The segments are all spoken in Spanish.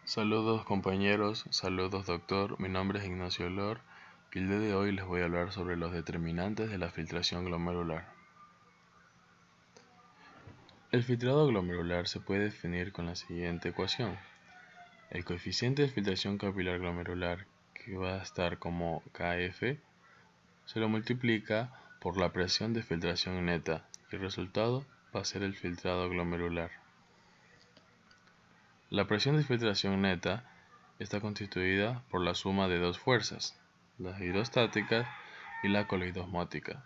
Saludos compañeros, saludos doctor, mi nombre es Ignacio Lor y el día de hoy les voy a hablar sobre los determinantes de la filtración glomerular. El filtrado glomerular se puede definir con la siguiente ecuación. El coeficiente de filtración capilar glomerular, que va a estar como Kf, se lo multiplica por la presión de filtración neta y el resultado va a ser el filtrado glomerular. La presión de filtración neta está constituida por la suma de dos fuerzas, la hidrostática y la coliidosmótica.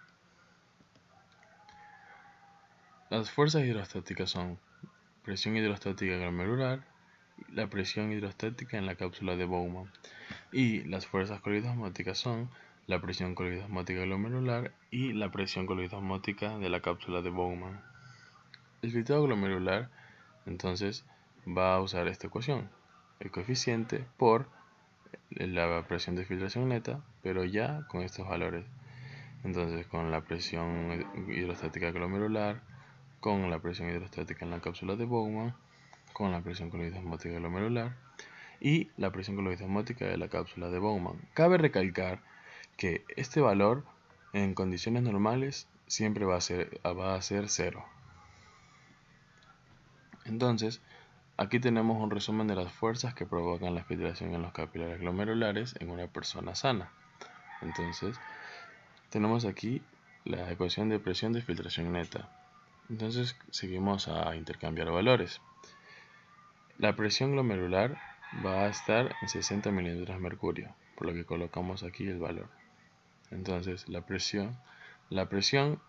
Las fuerzas hidrostáticas son presión hidrostática glomerular y la presión hidrostática en la cápsula de Bowman, y las fuerzas coliidosmóticas son la presión coliidosmótica glomerular y la presión coliidosmótica de la cápsula de Bowman. El filtrado glomerular entonces va a usar esta ecuación, el coeficiente por la presión de filtración neta, pero ya con estos valores. Entonces, con la presión hidrostática glomerular, con la presión hidrostática en la cápsula de Bowman, con la presión coliidosmótica glomerular y la presión coliidosmótica de la cápsula de Bowman. Cabe recalcar que este valor en condiciones normales siempre va a ser 0. Entonces, aquí tenemos un resumen de las fuerzas que provocan la filtración en los capilares glomerulares en una persona sana. Entonces, tenemos aquí la ecuación de presión de filtración neta. Entonces, seguimos a intercambiar valores. La presión glomerular va a estar en 60 milímetros de mercurio, por lo que colocamos aquí el valor. Entonces, la presión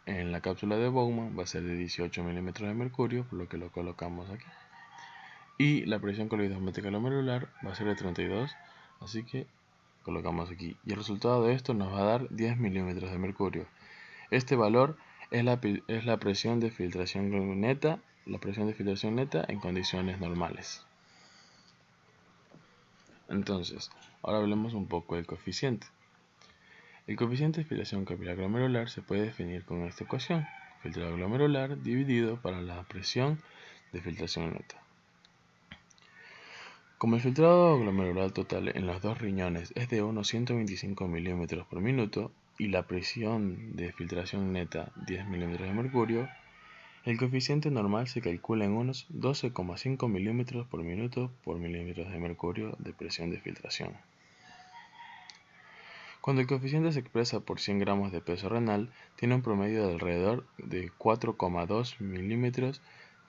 en la cápsula de Bowman va a ser de 18 milímetros de mercurio, por lo que lo colocamos aquí. Y la presión coliidosmótica glomerular va a ser de 32, así que colocamos aquí. Y el resultado de esto nos va a dar 10 milímetros de mercurio. Este valor es la presión de filtración neta, en condiciones normales. Entonces, ahora hablemos un poco del coeficiente. El coeficiente de filtración capilar glomerular se puede definir con esta ecuación, filtrado glomerular dividido para la presión de filtración neta. Como el filtrado glomerular total en los dos riñones es de unos 125 milímetros por minuto y la presión de filtración neta 10 milímetros de mercurio, el coeficiente normal se calcula en unos 12,5 milímetros por minuto por milímetros de mercurio de presión de filtración. Cuando el coeficiente se expresa por 100 gramos de peso renal, tiene un promedio de alrededor de 4,2 milímetros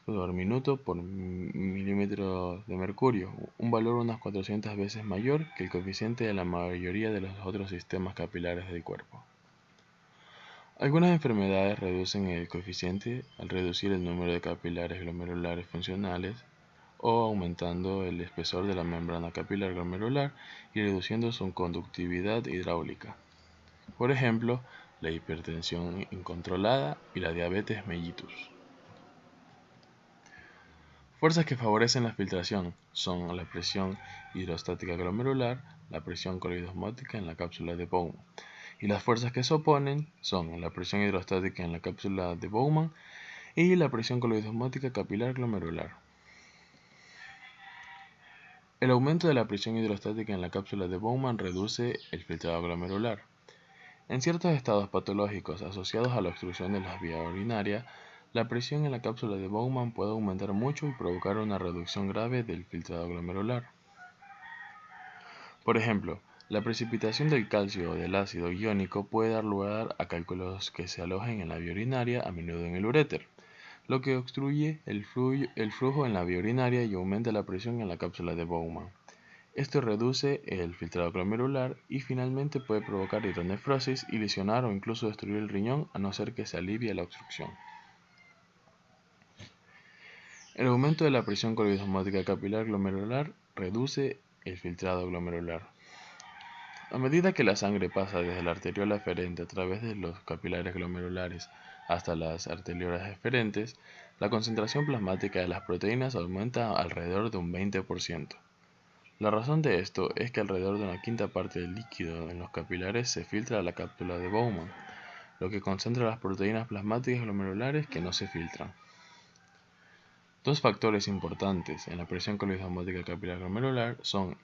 por minuto por milímetro de mercurio, un valor unas 400 veces mayor que el coeficiente de la mayoría de los otros sistemas capilares del cuerpo. Algunas enfermedades reducen el coeficiente al reducir el número de capilares glomerulares funcionales o aumentando el espesor de la membrana capilar glomerular y reduciendo su conductividad hidráulica. Por ejemplo, la hipertensión incontrolada y la diabetes mellitus. Fuerzas que favorecen la filtración son la presión hidrostática glomerular, la presión coliidosmótica en la cápsula de Bowman, y las fuerzas que se oponen son la presión hidrostática en la cápsula de Bowman y la presión coliidosmótica capilar glomerular. El aumento de la presión hidrostática en la cápsula de Bowman reduce el filtrado glomerular. En ciertos estados patológicos asociados a la obstrucción de las vías urinarias, la presión en la cápsula de Bowman puede aumentar mucho y provocar una reducción grave del filtrado glomerular. Por ejemplo, la precipitación del calcio o del ácido iónico puede dar lugar a cálculos que se alojen en la vía urinaria, a menudo en el uréter, lo que obstruye el flujo en la vía urinaria y aumenta la presión en la cápsula de Bowman. Esto reduce el filtrado glomerular y finalmente puede provocar hidronefrosis y lesionar o incluso destruir el riñón a no ser que se alivie la obstrucción. El aumento de la presión coliidosmótica capilar glomerular reduce el filtrado glomerular. A medida que la sangre pasa desde la arteriola eferente a través de los capilares glomerulares hasta las arteriolas eferentes, la concentración plasmática de las proteínas aumenta alrededor de un 20%. La razón de esto es que alrededor de una quinta parte del líquido en los capilares se filtra a la cápsula de Bowman, lo que concentra las proteínas plasmáticas glomerulares que no se filtran. Dos factores importantes en la presión coloidosmótica capilar glomerular son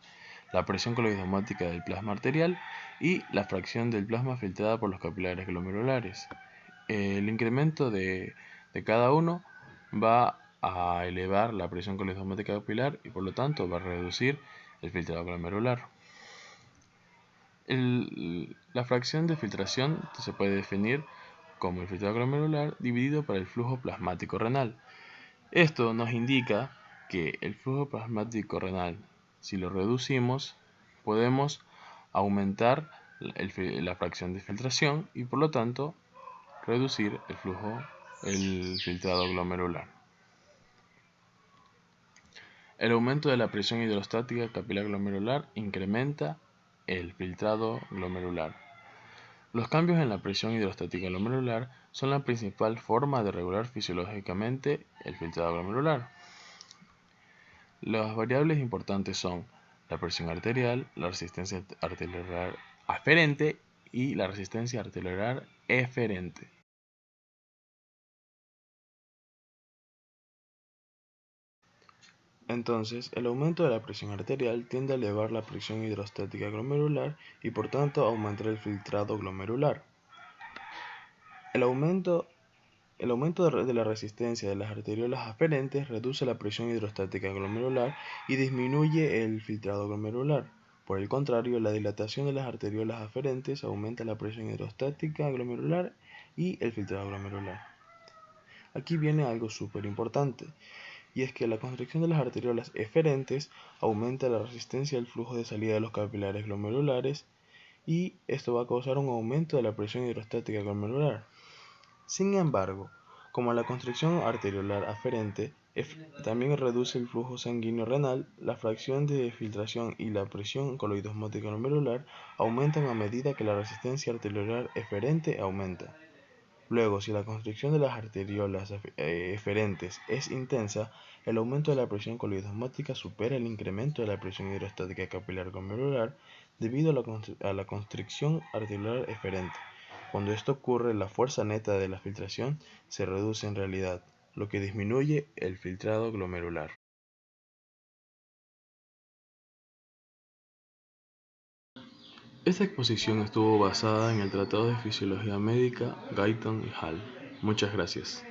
la presión coloidosmótica del plasma arterial y la fracción del plasma filtrada por los capilares glomerulares. El incremento de cada uno va a elevar la presión coloidosmótica capilar y por lo tanto va a reducir el filtrado glomerular. La fracción de filtración se puede definir como el filtrado glomerular dividido por el flujo plasmático renal. Esto nos indica que el flujo plasmático renal, si lo reducimos, podemos aumentar la fracción de filtración y por lo tanto reducir el filtrado glomerular. El aumento de la presión hidrostática capilar glomerular incrementa el filtrado glomerular. Los cambios en la presión hidrostática glomerular son la principal forma de regular fisiológicamente el filtrado glomerular. Las variables importantes son la presión arterial, la resistencia arterial aferente y la resistencia arterial eferente. Entonces, el aumento de la presión arterial tiende a elevar la presión hidrostática glomerular y por tanto aumentar el filtrado glomerular. El aumento de la resistencia de las arteriolas aferentes reduce la presión hidrostática glomerular y disminuye el filtrado glomerular. Por el contrario, la dilatación de las arteriolas aferentes aumenta la presión hidrostática glomerular y el filtrado glomerular. Aquí viene algo súper importante, y es que la constricción de las arteriolas eferentes aumenta la resistencia al flujo de salida de los capilares glomerulares y esto va a causar un aumento de la presión hidrostática glomerular. Sin embargo, como la constricción arteriolar aferente también reduce el flujo sanguíneo renal, la fracción de filtración y la presión coloidosmótica glomerular aumentan a medida que la resistencia arteriolar eferente aumenta. Luego, si la constricción de las arteriolas eferentes es intensa, el aumento de la presión coloidosmótica supera el incremento de la presión hidrostática capilar glomerular debido a la constricción arteriolar eferente. Cuando esto ocurre, la fuerza neta de la filtración se reduce en realidad, lo que disminuye el filtrado glomerular. Esta exposición estuvo basada en el Tratado de Fisiología Médica Guyton y Hall. Muchas gracias.